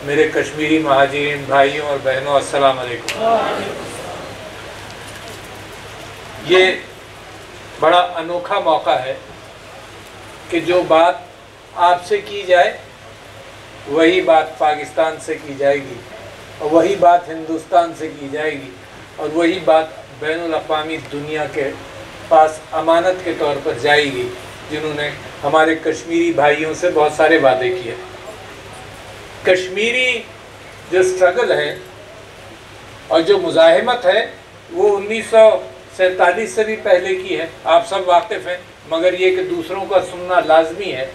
मेरे कश्मीरी महाजिरीन भाइयों और बहनों, अस्सलाम वालेकुम। ये बड़ा अनोखा मौका है कि जो बात आपसे की जाए वही बात पाकिस्तान से की जाएगी, और वही बात हिंदुस्तान से की जाएगी, और वही बात बैनुल अक़वामी दुनिया के पास अमानत के तौर पर जाएगी, जिन्होंने हमारे कश्मीरी भाइयों से बहुत सारे वादे किए। कश्मीरी जो स्ट्रगल है और जो मुज़ाहिमत है वो 1947 से भी पहले की है, आप सब वाकिफ़ हैं, मगर ये कि दूसरों का सुनना लाजमी है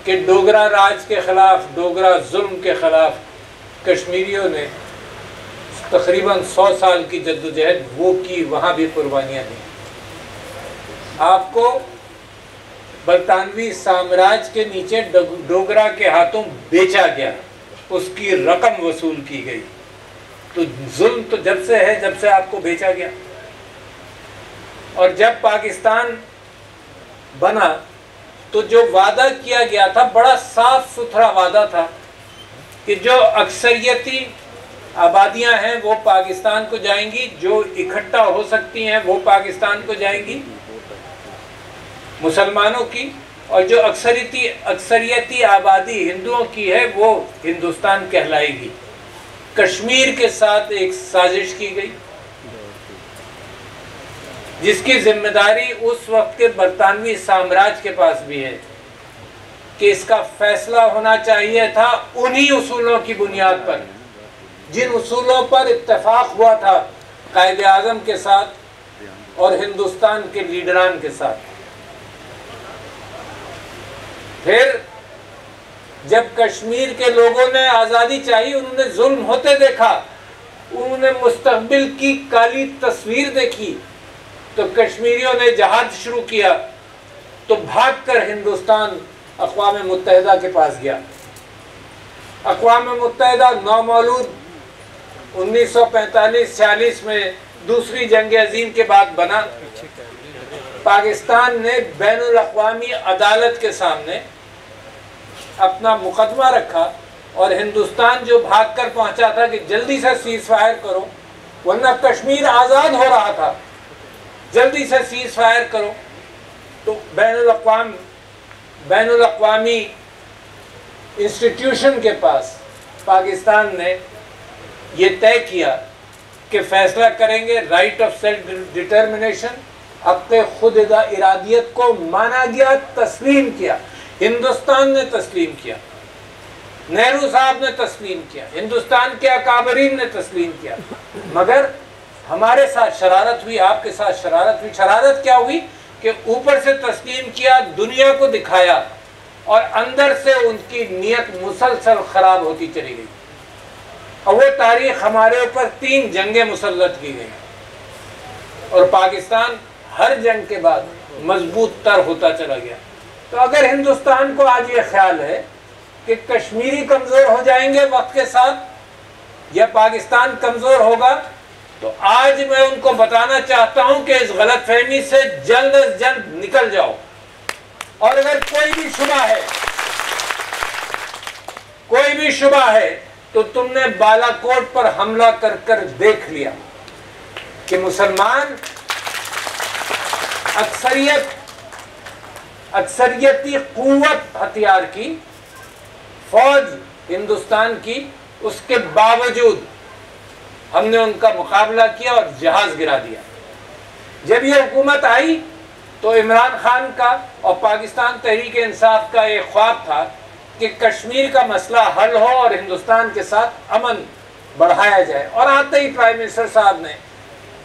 कि डोगरा राज के ख़िलाफ़, डोगरा जुल्म के ख़िलाफ़ कश्मीरियों ने तकरीबन 100 साल की जद्दोजहद वो की, वहाँ भी कुर्बानियाँ दी। आपको बरतानवी साम्राज्य के नीचे डोगरा के हाथों बेचा गया, उसकी रकम वसूल की गई। तो जुल्म तो जब से है, जब से आपको बेचा गया। और जब पाकिस्तान बना तो जो वादा किया गया था बड़ा साफ सुथरा वादा था कि जो अक्सरियती आबादियां हैं वो पाकिस्तान को जाएंगी, जो इकट्ठा हो सकती हैं वो पाकिस्तान को जाएंगी, मुसलमानों की, और जो अक्सरियती आबादी हिंदुओं की है वो हिंदुस्तान कहलाएगी। कश्मीर के साथ एक साजिश की गई जिसकी जिम्मेदारी उस वक्त के बरतानवी साम्राज्य के पास भी है कि इसका फैसला होना चाहिए था उन्हीं उसूलों की बुनियाद पर जिन उसूलों पर इत्तेफाक हुआ था कायदे आज़म के साथ और हिंदुस्तान के लीडरान के साथ। फिर जब कश्मीर के लोगों ने आज़ादी चाहिए, उन्होंने जुल्म होते देखा, उन्होंने मुस्तकबिल की काली तस्वीर देखी, तो कश्मीरियों ने जहाद शुरू किया, तो भागकर हिंदुस्तान अक़वाम मुत्तहिदा के पास गया। अक़वाम मुत्तहिदा नौमौलूद 1945-46 में दूसरी जंग अज़ीम के बाद बना। पाकिस्तान ने बैनुल अक़वामी अदालत के सामने अपना मुकदमा रखा और हिंदुस्तान जो भागकर पहुंचा था कि जल्दी से सीज़ फायर करो वरना कश्मीर आज़ाद हो रहा था, जल्दी से सीज़ फायर करो, तो बैनुल अक़वामी इंस्टीट्यूशन के पास पाकिस्तान ने ये तय किया कि फ़ैसला करेंगे, राइट ऑफ सेल्फ डिटर्मिनेशन, हक़ खुद इरादियत को माना गया, तस्लीम किया। हिंदुस्तान ने तस्लीम किया, नेहरू साहब ने तस्लीम किया, हिंदुस्तान के अकाबरीन ने तस्लीम किया, मगर हमारे साथ शरारत हुई, आपके साथ शरारत हुई। शरारत क्या हुई कि ऊपर से तस्लीम किया, दुनिया को दिखाया, और अंदर से उनकी नीयत मुसलसल ख़राब होती चली गई, और वो तारीख़ हमारे ऊपर 3 जंगें मुसल्लत की गई, और पाकिस्तान हर जंग के बाद मजबूत तर होता चला गया। तो अगर हिंदुस्तान को आज ये ख्याल है कि कश्मीरी कमज़ोर हो जाएंगे वक्त के साथ या पाकिस्तान कमज़ोर होगा, तो आज मैं उनको बताना चाहता हूं कि इस गलतफहमी से जल्द अज जल्द निकल जाओ। और अगर कोई भी शुबा है तो तुमने बालाकोट पर हमला कर कर देख लिया कि मुसलमान अक्सरियती कुव्वत हथियार की फौज हिंदुस्तान की, उसके बावजूद हमने उनका मुकाबला किया और जहाज गिरा दिया। जब ये हुकूमत आई तो इमरान खान का और पाकिस्तान तहरीक इंसाफ का एक ख्वाब था कि कश्मीर का मसला हल हो और हिंदुस्तान के साथ अमन बढ़ाया जाए। और आते ही प्राइम मिनिस्टर साहब ने,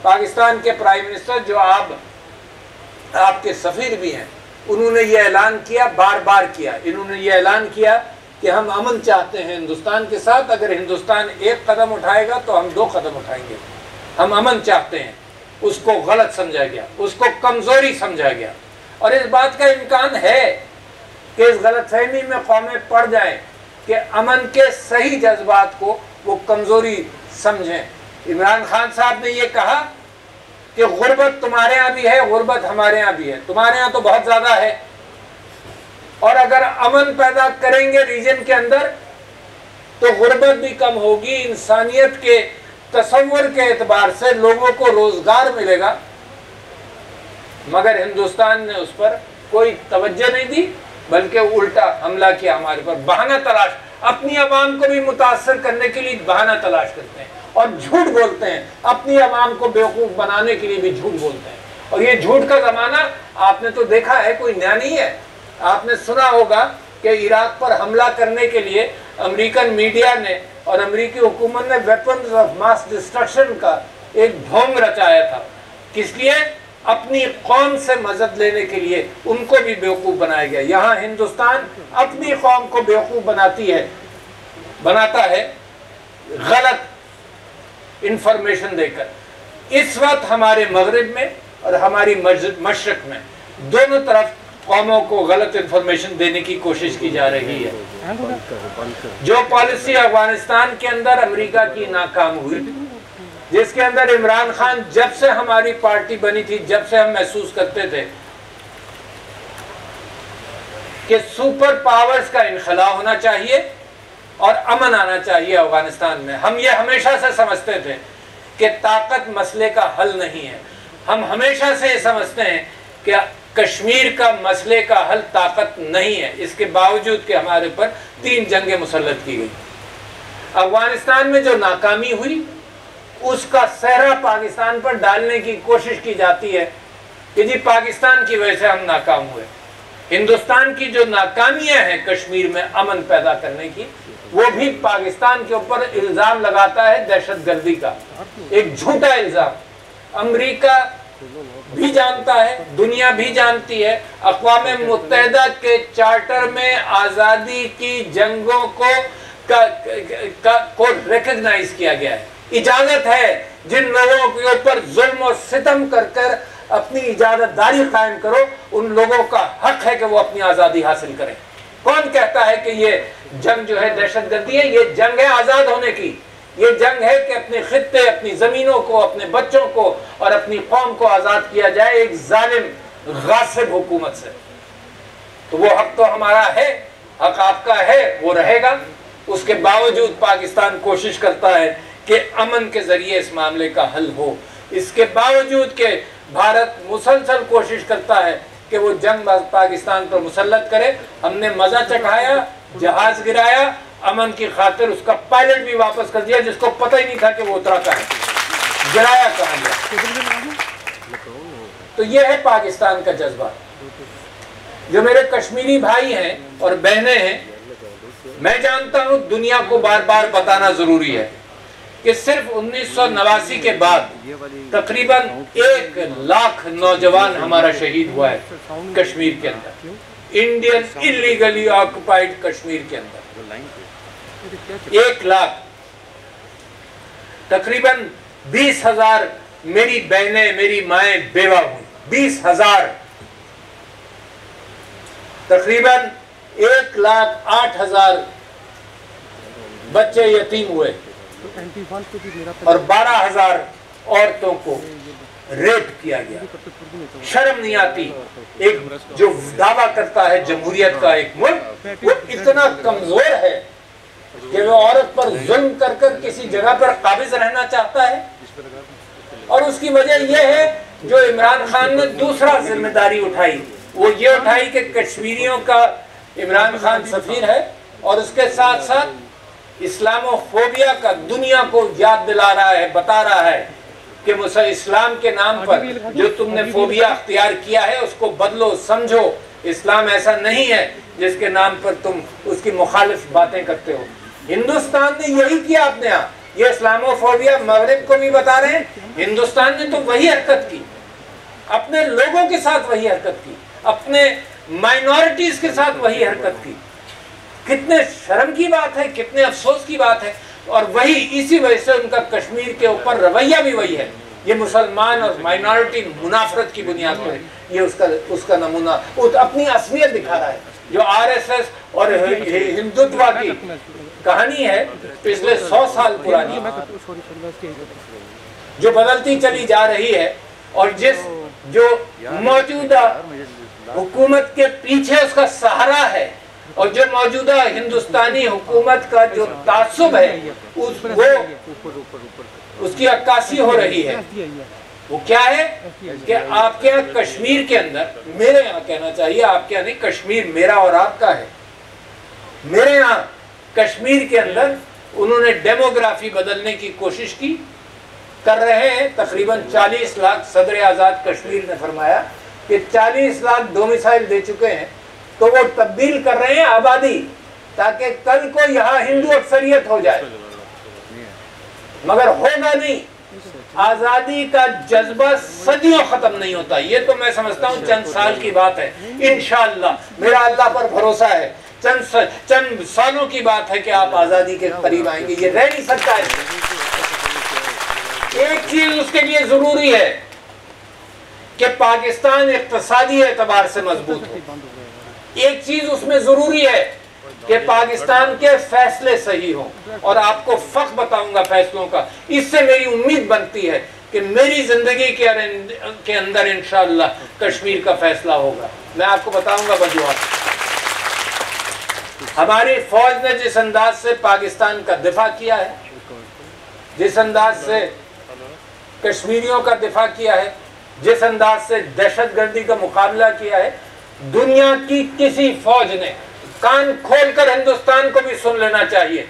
पाकिस्तान के प्राइम मिनिस्टर जो आपके सफ़ीर भी हैं, उन्होंने ये ऐलान किया, बार बार किया, इन्होंने ये ऐलान किया कि हम अमन चाहते हैं हिंदुस्तान के साथ, अगर हिंदुस्तान 1 कदम उठाएगा तो हम 2 कदम उठाएंगे, हम अमन चाहते हैं। उसको गलत समझा गया, उसको कमज़ोरी समझा गया, और इस बात का इम्कान है कि इस गलतफहमी में कौमें पड़ जाएं कि अमन के सही जज्बात को वो कमज़ोरी समझें। इमरान खान साहब ने ये कहा कि गुर्बत तुम्हारे यहाँ भी है, गुर्बत हमारे यहाँ भी है, तुम्हारे यहाँ तो बहुत ज़्यादा है, और अगर अमन पैदा करेंगे रीजन के अंदर तो गुर्बत भी कम होगी, इंसानियत के तसव्वुर के एतबार से लोगों को रोजगार मिलेगा। मगर हिंदुस्तान ने उस पर कोई तवज्जो नहीं दी, बल्कि उल्टा हमला किया हमारे पर। बहाना तलाश, अपनी आवाम को भी मुतासर करने के लिए बहाना तलाश करते हैं और झूठ बोलते हैं, अपनी आवाम को बेवकूफ़ बनाने के लिए भी झूठ बोलते हैं। और ये झूठ का ज़माना आपने तो देखा है, कोई नया नहीं है। आपने सुना होगा कि इराक पर हमला करने के लिए अमेरिकन मीडिया ने और अमेरिकी हुकूमत ने वेपन्स ऑफ मास डिस्ट्रक्शन का एक ढोंग रचाया था। किस लिए? अपनी कौम से मदद लेने के लिए उनको भी बेवकूफ़ बनाया गया। यहाँ हिंदुस्तान अपनी कौम को बेवकूफ़ बनाता है गलत इंफॉर्मेशन देकर। इस वक्त हमारे मगरिब में और हमारी मशरक में दोनों तरफ कौमों को गलत इंफॉर्मेशन देने की कोशिश की जा रही है। जो पॉलिसी अफगानिस्तान के अंदर अमेरिका की नाकाम हुई, जिसके अंदर इमरान खान, जब से हमारी पार्टी बनी थी, जब से हम महसूस करते थे कि सुपर पावर्स का इनखला होना चाहिए और अमन आना चाहिए अफगानिस्तान में। हम ये हमेशा से समझते थे कि ताकत मसले का हल नहीं है। हम हमेशा से ये समझते हैं कि कश्मीर का मसले का हल ताकत नहीं है। इसके बावजूद कि हमारे पर 3 जंगें मुसल्लत की गई। अफगानिस्तान में जो नाकामी हुई उसका सहरा पाकिस्तान पर डालने की कोशिश की जाती है कि जी पाकिस्तान की वजह से हम नाकाम हुए। हिंदुस्तान की जो नाकामियां हैं कश्मीर में अमन पैदा करने की, वो भी पाकिस्तान के ऊपर इल्ज़ाम लगाता है दहशतगर्दी का, एक झूठा इल्ज़ाम। अमेरिका भी जानता है, दुनिया भी जानती है, अक़वाम मुत्तहिदा के चार्टर में आज़ादी की जंगों को रिकॉग्नाइज किया गया है। इजाज़त है जिन लोगों के ऊपर जुल्म और सितम कर अपनी इजाज़तदारी कायम करो, उन लोगों का हक है कि वो अपनी आज़ादी हासिल करें। कौन कहता है कि ये जंग जो है दहशतगर्दी है? ये जंग है आज़ाद होने की। ये जंग है कि अपने खित्ते, अपनी ज़मीनों को, अपने बच्चों को और अपनी कौम को आज़ाद किया जाए एक जालिम गासिब हुकूमत से। तो वो हक तो हमारा है, हक आपका है, वो रहेगा। उसके बावजूद पाकिस्तान कोशिश करता है कि अमन के ज़रिए इस मामले का हल हो। इसके बावजूद कि भारत मुसलसल कोशिश करता है कि वो जंग पाकिस्तान पर मुसल्लत करे। हमने मज़ा चखाया, जहाज गिराया, अमन की खातिर उसका पायलट भी वापस कर दिया, जिसको पता ही नहीं था कि वो उतरा कहाँ है, गिराया कहाँ गया। तो ये है पाकिस्तान का जज्बा। जो मेरे कश्मीरी भाई हैं और बहनें हैं, मैं जानता हूँ दुनिया को बार बार बताना ज़रूरी है कि सिर्फ 1989 के बाद तकरीबन 1 लाख नौजवान हमारा शहीद हुआ है कश्मीर के अंदर, इंडियन इलीगली ऑक्युपाइड कश्मीर के अंदर 1 लाख। तकरीबन 20,000 मेरी बहनें, मेरी माएँ बेवा हुई, 20,000। तकरीबन 1,08,000 बच्चे यतीम हुए और 12,000 औरतों को रेप किया गया। शर्म नहीं आती? एक जो दावा करता है जमहूरियत का एक मुल्क, वो इतना कमजोर है कि वो औरत पर जुल्म कर किसी जगह पर काबिज रहना चाहता है। और उसकी वजह यह है जो इमरान खान ने दूसरा जिम्मेदारी उठाई, वो ये उठाई कि कश्मीरियों का इमरान खान सफीर है और उसके साथ साथ इस्लामोफोबिया का दुनिया को याद दिला रहा है, बता रहा है कि इस्लाम के नाम पर जो तुमने फोबिया अख्तियार किया है उसको बदलो, समझो इस्लाम ऐसा नहीं है जिसके नाम पर तुम उसकी मुखालिफ बातें करते हो। हिंदुस्तान ने यही किया अपने यहाँ। ये इस्लामोफोबिया मगरिब को भी बता रहे हैं, हिंदुस्तान ने तो वही हरकत की, अपने लोगों के साथ वही हरकत की, अपने माइनॉरिटीज के साथ वही हरकत की। कितने शर्म की बात है, कितने अफसोस की बात है। और वही इसी वजह से उनका कश्मीर के ऊपर रवैया भी वही है। ये मुसलमान और माइनॉरिटी मुनाफरत की बुनियाद पर ये उसका नमूना अपनी असलियत दिखा रहा है। जो आरएसएस और हिंदुत्व की कहानी है पिछले 100 साल पुरानी, जो बदलती चली जा रही है और जो मौजूदा हुकूमत के पीछे उसका सहारा है और जो मौजूदा हिंदुस्तानी हुकूमत का जो तासुब है उसकी अक्कासी हो रही है। वो क्या है कि आपके यहाँ कश्मीर के अंदर, मेरे यहाँ कहना चाहिए, आपके यहाँ नहीं, कश्मीर मेरा और आपका है, मेरे यहाँ कश्मीर के अंदर उन्होंने डेमोग्राफी बदलने की कोशिश की, कर रहे हैं। तकरीबन 40 लाख सदर आज़ाद कश्मीर ने फरमाया कि 40 लाख डोमिसाइल दे चुके हैं, तो वो तब्दील कर रहे हैं आबादी, ताकि कल को यहाँ हिंदू अक्सरियत हो जाए। मगर होगा नहीं, आजादी का जज्बा सदियों खत्म नहीं होता। ये तो मैं समझता हूँ चंद साल की बात है, इंशाअल्लाह, मेरा अल्लाह पर भरोसा है, चंद सालों की बात है कि आप आजादी के करीब आएंगे। ये रह नहीं सकता है। एक चीज उसके लिए जरूरी है कि पाकिस्तान इक्तिसादी एतबार से मजबूत हो। एक चीज उसमें जरूरी है कि पाकिस्तान के फैसले सही हों, और आपको फख्र बताऊंगा फैसलों का। इससे मेरी उम्मीद बनती है कि मेरी जिंदगी के अंदर इंशाअल्लाह कश्मीर का फैसला होगा। मैं आपको बताऊंगा वजूहात। हमारी फौज ने जिस अंदाज से पाकिस्तान का दिफा किया है, जिस अंदाज से कश्मीरियों का दिफा किया है, जिस अंदाज से दहशतगर्दी का मुकाबला किया है, दुनिया की किसी फौज ने, कान खोलकर हिंदुस्तान को भी सुन लेना चाहिए,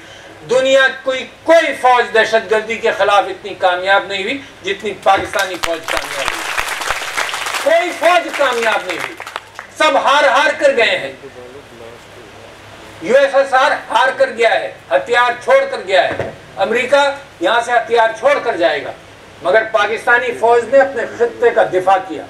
दुनिया कोई फौज दहशतगर्दी के खिलाफ इतनी कामयाब नहीं हुई जितनी पाकिस्तानी फौज कामयाब हुई। कोई फौज कामयाब नहीं हुई, सब हार कर गए हैं। यूएसएसआर हार कर गया है, हथियार छोड़ कर गया है, अमेरिका यहां से हथियार छोड़ कर जाएगा, मगर पाकिस्तानी फौज ने अपने खित्ते का दिफा किया।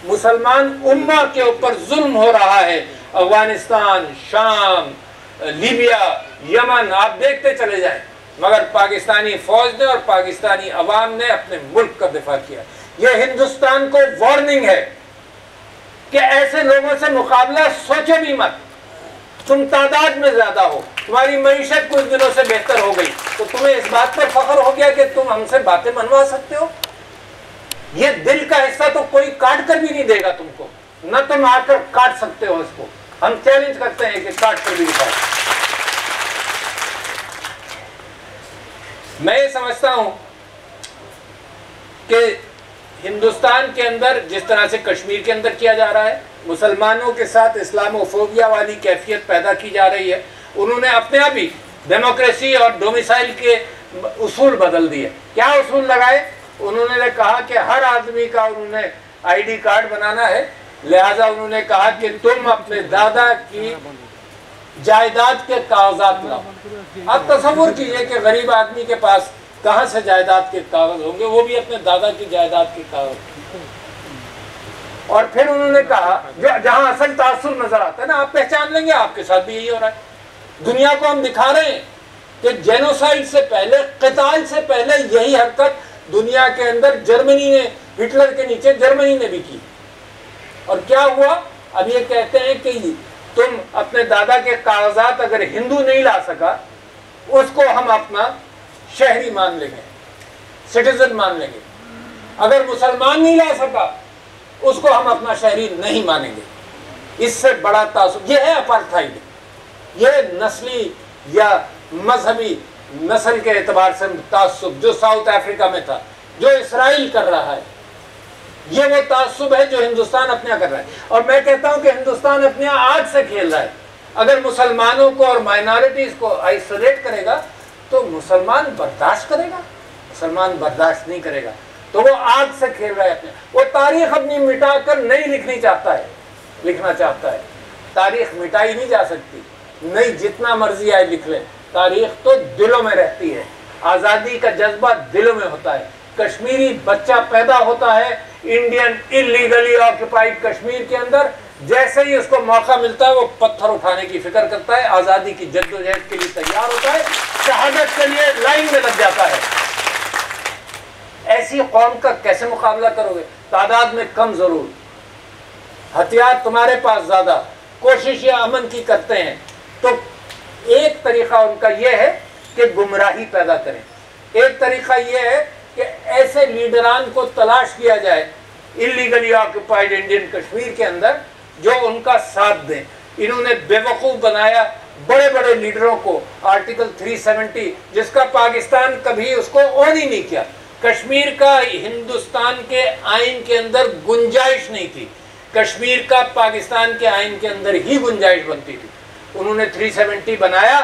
मुसलमान उम्मा के ऊपर जुल्म हो रहा है, अफगानिस्तान, शाम, लीबिया, यमन, आप देखते चले जाएं, मगर पाकिस्तानी फौज ने और पाकिस्तानी अवाम ने अपने मुल्क का दिफा किया। यह हिंदुस्तान को वार्निंग है कि ऐसे लोगों से मुकाबला सोचो भी मत। तुम तादाद में ज्यादा हो, तुम्हारी मईशत कुछ दिनों से बेहतर हो गई, तो तुम्हें इस बात पर फख्र हो गया कि तुम हमसे बातें मनवा सकते हो। ये दिल का हिस्सा तो कोई काट कर भी नहीं देगा तुमको, न तुम आकर काट सकते हो इसको। हम चैलेंज करते हैं कि काट कर भी दिखाओ। मैं ये समझता हूं कि हिंदुस्तान के अंदर जिस तरह से कश्मीर के अंदर किया जा रहा है, मुसलमानों के साथ इस्लामोफोबिया वाली कैफियत पैदा की जा रही है। उन्होंने अपने आप ही डेमोक्रेसी और डोमिसाइल के उसूल बदल दिए। क्या उसूल लगाए? उन्होंने कहा कि हर आदमी का उन्होंने आईडी कार्ड बनाना है, लिहाजा उन्होंने कहा कि तुम अपने दादा की जायदाद के कागजात लाओ। आप तसव्वुर कीजिए कि गरीब आदमी के पास कहां से जायदाद के कागज होंगे, वो भी अपने दादा की जायदाद के कागज। और फिर उन्होंने कहा जो जहां असल तासुर नजर आता है ना, आप पहचान लेंगे, आपके साथ भी यही हो रहा है। दुनिया को हम दिखा रहे हैं कि जेनोसाइड से पहले, क़िताल से पहले यही हरकत दुनिया के अंदर जर्मनी ने, हिटलर के नीचे जर्मनी ने भी की। और क्या हुआ? अब ये कहते हैं कि तुम अपने दादा के कागजात अगर हिंदू नहीं ला सका, उसको हम अपना शहरी मान लेंगे, सिटीजन मान लेंगे। अगर मुसलमान नहीं ला सका, उसको हम अपना शहरी नहीं मानेंगे। इससे बड़ा तासुब ये है अपार्थाइड। ये नस्ली या मजहबी नस्ल के एतबार से तासुब जो साउथ अफ्रीका में था, जो इसराइल कर रहा है, ये वो तासुब है जो हिंदुस्तान अपने यहाँ कर रहा है। और मैं कहता हूं कि हिंदुस्तान अपने यहाँ आग से खेल रहा है। अगर मुसलमानों को और माइनॉरिटीज को आइसोलेट करेगा तो मुसलमान बर्दाश्त करेगा? मुसलमान बर्दाश्त नहीं करेगा। तो वो आग से खेल रहा है अपने। वो तारीख अपनी मिटाकर नहीं लिखनी चाहता है, लिखना चाहता है। तारीख मिटाई नहीं जा सकती, नहीं जितना मर्जी आए लिख ले, तारीख तो दिलों में रहती है। आज़ादी का जज्बा दिलों में होता है। कश्मीरी बच्चा पैदा होता है इंडियन इलीगली ऑक्युपाइड कश्मीर के अंदर, जैसे ही उसको मौका मिलता है वो पत्थर उठाने की फिक्र करता है, आज़ादी की जद्दोजहद के लिए तैयार होता है, शहादत के लिए लाइन में लग जाता है। ऐसी कौम का कैसे मुकाबला करोगे? तादाद में कम जरूर, हथियार तुम्हारे पास ज्यादा, कोशिश या अमन की करते हैं। तो एक तरीका उनका यह है कि गुमराही पैदा करें। एक तरीका यह है कि ऐसे लीडरान को तलाश किया जाए इलीगली ऑक्युपाइड इंडियन कश्मीर के अंदर जो उनका साथ दें। इन्होंने बेवकूफ़ बनाया बड़े बड़े लीडरों को। आर्टिकल 370 जिसका पाकिस्तान कभी उसको ऑन ही नहीं किया। कश्मीर का हिंदुस्तान के आइन के अंदर गुंजाइश नहीं थी, कश्मीर का पाकिस्तान के आइन के अंदर ही गुंजाइश बनती थी। उन्होंने 370 बनाया,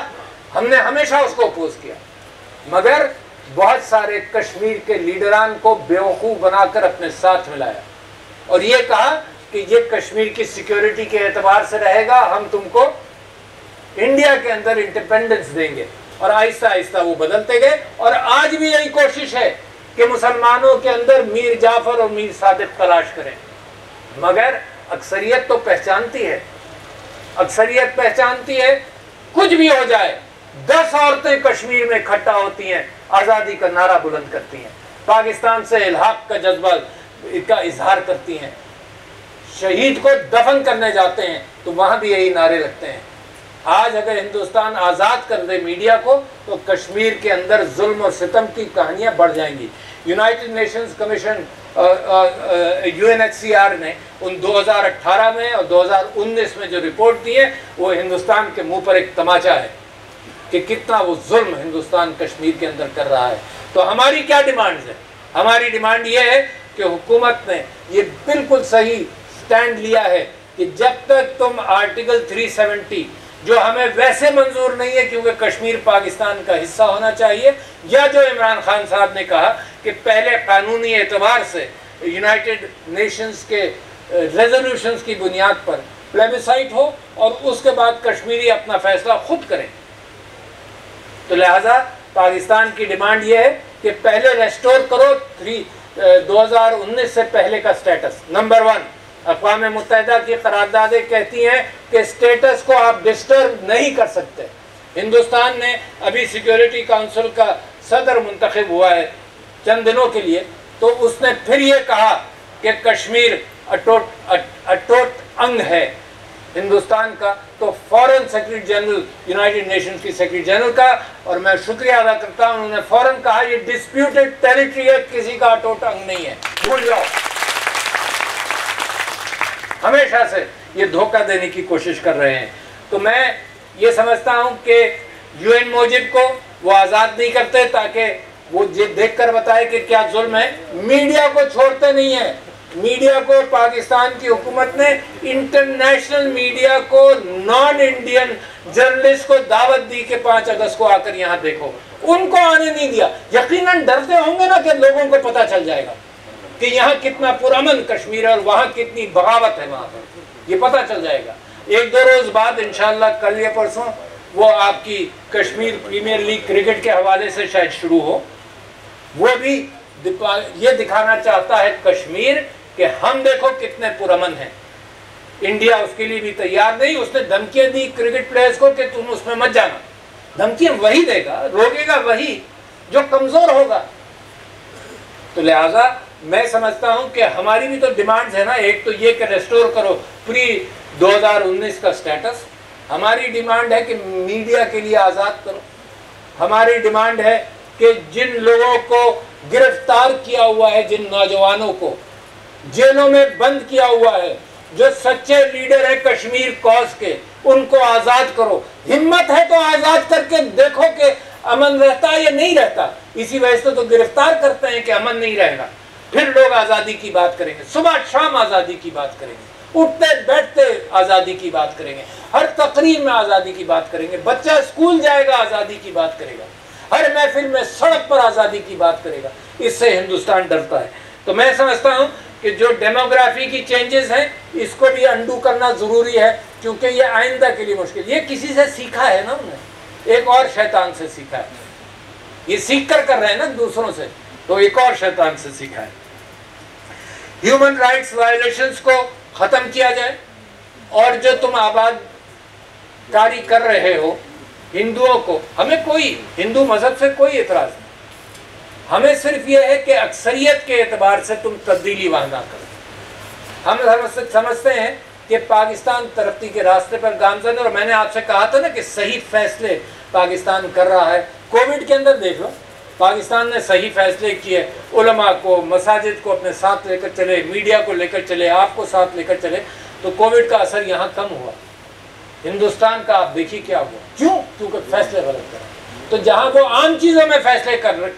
हमने हमेशा उसको अपोज किया, मगर बहुत सारे कश्मीर के लीडरान को बेवकूफ़ बनाकर अपने साथ मिलाया और ये कहा कि ये कश्मीर की सिक्योरिटी के एतबार से रहेगा, हम तुमको इंडिया के अंदर इंडिपेंडेंस देंगे। और आहिस्ता आहिस्ता वो बदलते गए और आज भी यही कोशिश है कि मुसलमानों के अंदर मीर जाफर और मीर सादिक तलाश करें, मगर अक्सरियत तो पहचानती है, अक्सरियत पहचानती है कुछ भी हो जाए। 10 औरतें कश्मीर में इकट्ठा होती हैं, आज़ादी का नारा बुलंद करती हैं, पाकिस्तान से इल्हाक का जज्बा का इजहार करती हैं, शहीद को दफन करने जाते हैं तो वहाँ भी यही नारे लगते हैं। आज अगर हिंदुस्तान आज़ाद कर दे मीडिया को तो कश्मीर के अंदर जुल्म और सितम की कहानियाँ बढ़ जाएंगी। यूनाइटेड नेशंस कमीशन UNHCR ने उन 2018 में और 2019 में जो रिपोर्ट दी है वो हिंदुस्तान के मुंह पर एक तमाचा है कि कितना वो जुल्म हिंदुस्तान कश्मीर के अंदर कर रहा है। तो हमारी क्या डिमांड्स है? हमारी डिमांड ये है कि हुकूमत ने ये बिल्कुल सही स्टैंड लिया है कि जब तक तुम आर्टिकल 370 जो हमें वैसे मंजूर नहीं है क्योंकि कश्मीर पाकिस्तान का हिस्सा होना चाहिए, या जो इमरान खान साहब ने कहा कि पहले कानूनी एतबार से यूनाइटेड नेशंस के रेजोल्यूशंस की बुनियाद पर प्लेबिसाइट हो और उसके बाद कश्मीरी अपना फैसला खुद करें। तो लिहाजा पाकिस्तान की डिमांड ये है कि पहले रेस्टोर करो 2019 से पहले का स्टेटस। नंबर 1, अक़वाम मुत्तहिदा की करारदादें कहती हैं कि स्टेटस को आप डिस्टर्ब नहीं कर सकते। हिंदुस्तान ने अभी सिक्योरिटी काउंसिल का सदर मुंतखब हुआ है चंद दिनों के लिए, तो उसने फिर ये कहा कि कश्मीर अटूट अंग है हिंदुस्तान का। तो foreign secretary general United Nations की सेक्रेटरी जनरल का, और मैं शुक्रिया अदा करता हूँ, उन्होंने फौरन कहा ये डिस्प्यूटेड टेरिटरी है, किसी का अटूट अंग नहीं है, भूल जाओ। हमेशा से ये धोखा देने की कोशिश कर रहे हैं। तो मैं ये समझता हूँ कि यूएन मोजिब को वो आज़ाद नहीं करते ताकि वो ये देख कर बताए कि क्या जुल्म है। मीडिया को छोड़ते नहीं है, मीडिया को पाकिस्तान की हुकूमत ने, इंटरनेशनल मीडिया को, नॉन इंडियन जर्नलिस्ट को दावत दी कि 5 अगस्त को आकर यहाँ देखो, उनको आने नहीं दिया। यकीनन डरते होंगे ना कि लोगों को पता चल जाएगा कि यहाँ कितना पुरअमन कश्मीर है और वहाँ कितनी बगावत है, वहाँ पर ये पता चल जाएगा। 1-2 रोज बाद इंशाल्लाह कल या परसों वो आपकी कश्मीर प्रीमियर लीग क्रिकेट के हवाले से शायद शुरू हो। वो भी ये दिखाना चाहता है कश्मीर कि हम देखो कितने पुरअमन हैं। इंडिया उसके लिए भी तैयार नहीं, उसने धमकियां दी क्रिकेट प्लेयर्स को कि तुम उसमें मत जाना। धमकियां वही देगा, रोकेगा वही जो कमजोर होगा। तो लिहाजा मैं समझता हूं कि हमारी भी तो डिमांड्स है ना। एक तो ये कि रेस्टोर करो प्री 2019 का स्टेटस, हमारी डिमांड है कि मीडिया के लिए आज़ाद करो, हमारी डिमांड है कि जिन लोगों को गिरफ्तार किया हुआ है, जिन नौजवानों को जेलों में बंद किया हुआ है, जो सच्चे लीडर है कश्मीर कॉज के, उनको आज़ाद करो। हिम्मत है तो आज़ाद करके देखो कि अमन रहता है या नहीं रहता। इसी वजह से तो गिरफ्तार करते हैं कि अमन नहीं रहेगा, फिर लोग आज़ादी की बात करेंगे, सुबह शाम आज़ादी की बात करेंगे, उठते बैठते आज़ादी की बात करेंगे, हर तकरीर में आज़ादी की बात करेंगे, बच्चा स्कूल जाएगा आज़ादी की बात करेगा, हर महफिल में सड़क पर आज़ादी की बात करेगा। इससे हिंदुस्तान डरता है। तो मैं समझता हूँ कि जो डेमोग्राफी की चेंजेस हैं इसको भी अंडू करना ज़रूरी है, क्योंकि ये आइंदा के लिए मुश्किल। ये किसी से सीखा है ना, उन्होंने एक और शैतान से सीखा है। ये सीख कर रहे हैं ना दूसरों से, तो एक और शैतान से सीखा है। ह्यूमन राइट्स वायलेशंस को ख़त्म किया जाए, और जो तुम आबादकारी कर रहे हो हिंदुओं को, हमें कोई हिंदू मजहब से कोई एतराज़ नहीं, हमें सिर्फ ये है कि अक्सरियत के एतबार से तुम तब्दीली वहाँ ना करो। हम समझते हैं कि पाकिस्तान तरक्की के रास्ते पर गामजन है, और मैंने आपसे कहा था ना कि सही फैसले पाकिस्तान कर रहा है। कोविड के अंदर देख लो, पाकिस्तान ने सही फैसले किए, उलमा को, मसाजिद को अपने साथ लेकर चले, मीडिया को लेकर चले, आपको साथ लेकर चले, तो कोविड का असर यहाँ कम हुआ। हिंदुस्तान का आप देखिए क्या हुआ, क्यों? क्योंकि फैसले गलत कर रहे हैं। तो जहां वो आम चीज़ों में फैसले गलत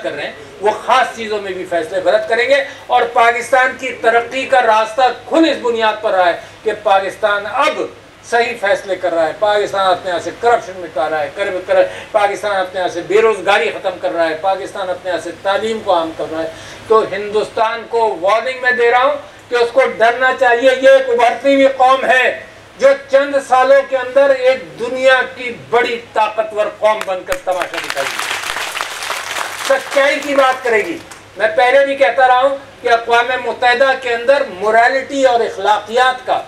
कर रहे हैं, वो ख़ास चीज़ों में भी फैसले गलत करेंगे। और पाकिस्तान की तरक्की का रास्ता खुद इस बुनियाद पर रहा है कि पाकिस्तान अब सही फैसले कर रहा है, पाकिस्तान अपने यहाँ से करप्शन मिटा रहा है, पाकिस्तान अपने यहाँ से बेरोज़गारी ख़त्म कर रहा है, पाकिस्तान अपने यहाँ से तालीम को आम कर रहा है। तो हिंदुस्तान को वार्निंग मैं दे रहा हूँ कि उसको डरना चाहिए। ये एक उभरती हुई कौम है जो चंद सालों के अंदर एक दुनिया की बड़ी ताकतवर कौम बनकर तमाशा दिखाएगी, सच्चाई की बात करेगी। मैं पहले भी कहता रहा हूं कि अक़वाम मुत्तहिदा के अंदर मोरालिटी और इखलाकियात का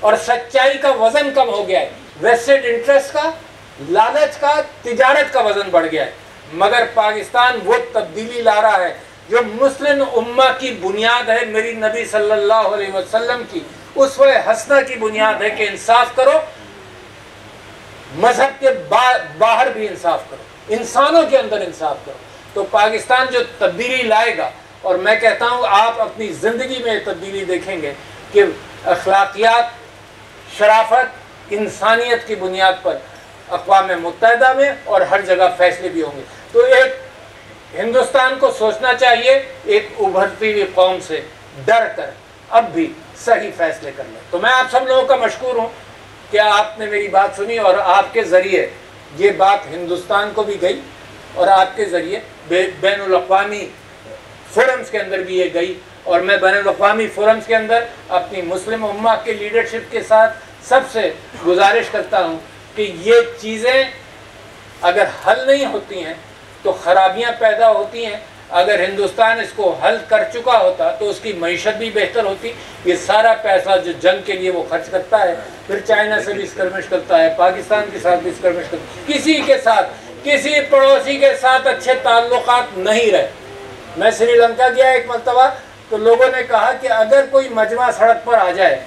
और सच्चाई का वजन कम हो गया है। वेस्टेड इंटरेस्ट का, लालच का, तिजारत का वजन बढ़ गया है। मगर पाकिस्तान वो तब्दीली ला रहा है जो मुस्लिम उम्मा की बुनियाद है, मेरी नबी सल्लल्लाहु अलैहि वसल्लम की उसवे हसना की बुनियाद है कि इंसाफ करो, मजहब के बाहर भी इंसाफ करो, इंसानों के अंदर इंसाफ करो। तो पाकिस्तान जो तब्दीली लाएगा, और मैं कहता हूँ आप अपनी ज़िंदगी में तब्दीली देखेंगे कि अखलाकियात, शराफत, इंसानियत की बुनियाद पर अक़वाम मुत्तहिदा में और हर जगह फैसले भी होंगे। तो एक हिंदुस्तान को सोचना चाहिए एक उभरती हुई कौम से डर कर अब भी सही फैसले कर लें। तो मैं आप सब लोगों का मशकूर हूँ कि आपने मेरी बात सुनी और आपके ज़रिए ये बात हिंदुस्तान को भी गई और आपके ज़रिए बैनुल अक़वामी फोरम्स के अंदर भी ये गई। और मैं बैनुल अक़वामी फोरम्स के अंदर अपनी मुस्लिम उम्मा के लीडरशिप के साथ सबसे गुजारिश करता हूँ कि ये चीज़ें अगर हल नहीं होती हैं तो ख़राबियाँ पैदा होती हैं। अगर हिंदुस्तान इसको हल कर चुका होता तो उसकी मईशत भी बेहतर होती। ये सारा पैसा जो जंग के लिए वो खर्च करता है, फिर चाइना से भी स्कर्मिश करता है, पाकिस्तान के साथ भी स्कर्मिश करता है, किसी के साथ, किसी पड़ोसी के साथ अच्छे ताल्लुकात नहीं रहे। मैं श्रीलंका गया एक मरतबा, तो लोगों ने कहा कि अगर कोई मजमा सड़क पर आ जाए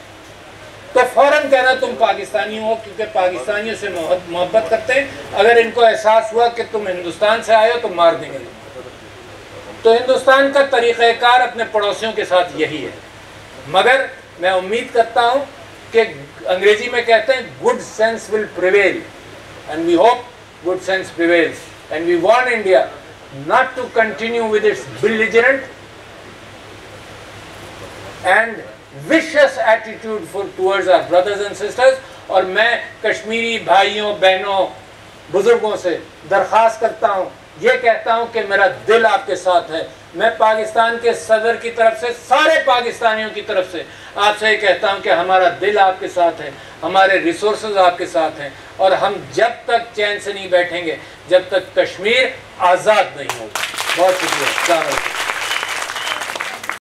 तो फ़ौरन कहना तुम पाकिस्तानी हो, क्योंकि पाकिस्तानियों से मोहब्बत करते हैं। अगर इनको एहसास हुआ कि तुम हिंदुस्तान से आए हो तो मार देंगे। तो हिंदुस्तान का तरीक़ाकार अपने पड़ोसियों के साथ यही है। मगर मैं उम्मीद करता हूँ कि अंग्रेजी में कहते हैं good sense will prevail, and we hope good sense prevails, and we want India not to continue with its belligerent and vicious attitude towards our brothers and sisters। और मैं कश्मीरी भाइयों, बहनों, बुजुर्गों से दरख्वास्त करता हूँ, ये कहता हूँ कि मेरा दिल आपके साथ है। मैं पाकिस्तान के सदर की तरफ से, सारे पाकिस्तानियों की तरफ से आपसे ये कहता हूँ कि हमारा दिल आपके साथ है, हमारे रिसोर्सेज आपके साथ हैं, और हम जब तक चैन से नहीं बैठेंगे जब तक कश्मीर आज़ाद नहीं होगा। बहुत शुक्रिया।